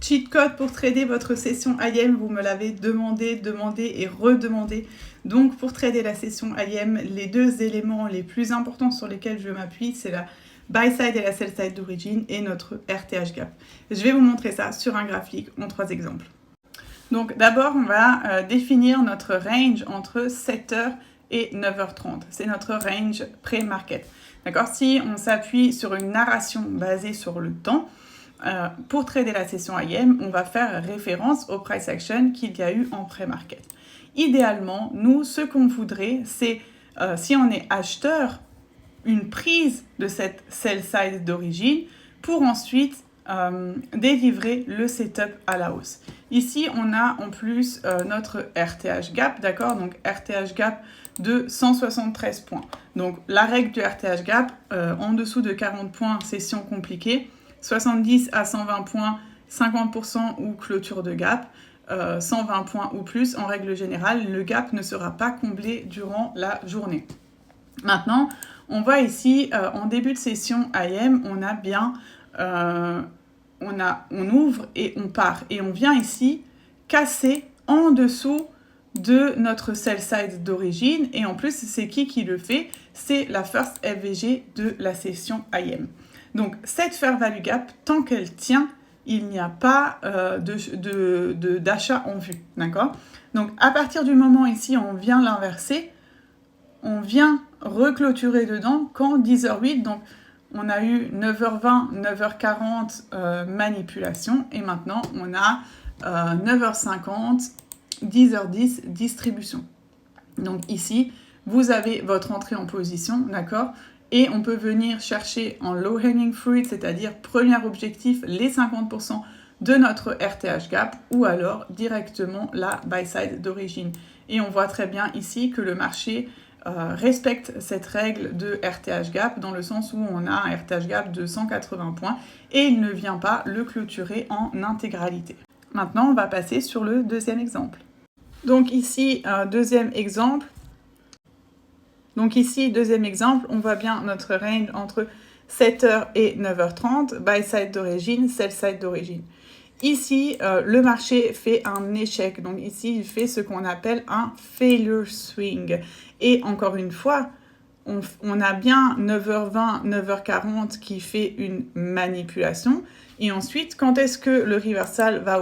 Cheat code pour trader votre session IM, vous me l'avez demandé et redemandé. Donc pour trader la session IM, les deux éléments les plus importants sur lesquels je m'appuie, c'est la buy side et la sell side d'origine et notre RTH gap. Je vais vous montrer ça sur un graphique en 3 exemples. Donc d'abord, on va définir notre range entre 7h et 9h30. C'est notre range pré-market. D'accord? Si on s'appuie sur une narration basée sur le temps, pour trader la session IM, on va faire référence au price action qu'il y a eu en pré-market. Idéalement, nous, ce qu'on voudrait, c'est, si on est acheteur, une prise de cette sell side d'origine pour ensuite délivrer le setup à la hausse. Ici, on a en plus notre RTH gap, d'accord? Donc RTH gap de 173 points. Donc la règle du RTH gap, en dessous de 40 points, session compliquée. 70 à 120 points, 50% ou clôture de gap, 120 points ou plus, en règle générale, le gap ne sera pas comblé durant la journée. Maintenant, on voit ici, en début de session IM, on a bien, on ouvre et on part. Et on vient ici casser en dessous de notre sell side d'origine. Et en plus, c'est qui le fait? C'est la first FVG de la session IM. Donc, cette fair value gap, tant qu'elle tient, il n'y a pas d'achat en vue, d'accord? Donc, à partir du moment ici, on vient l'inverser, on vient reclôturer dedans quand 10h08, donc on a eu 9h20, 9h40 manipulation, et maintenant on a 9h50, 10h10 distribution. Donc ici, vous avez votre entrée en position, d'accord? Et on peut venir chercher en low hanging fruit, c'est-à-dire premier objectif, les 50% de notre RTH gap, ou alors directement la buy side d'origine. Et on voit très bien ici que le marché respecte cette règle de RTH gap dans le sens où on a un RTH gap de 180 points et il ne vient pas le clôturer en intégralité. Maintenant, on va passer sur le deuxième exemple. Donc ici, deuxième exemple, on voit bien notre range entre 7h et 9h30, buy side d'origine, sell side d'origine. Ici, le marché fait un échec. Donc ici, il fait ce qu'on appelle un failure swing. Et encore une fois, on a bien 9h20, 9h40 qui fait une manipulation. Et ensuite, quand est-ce que le reversal va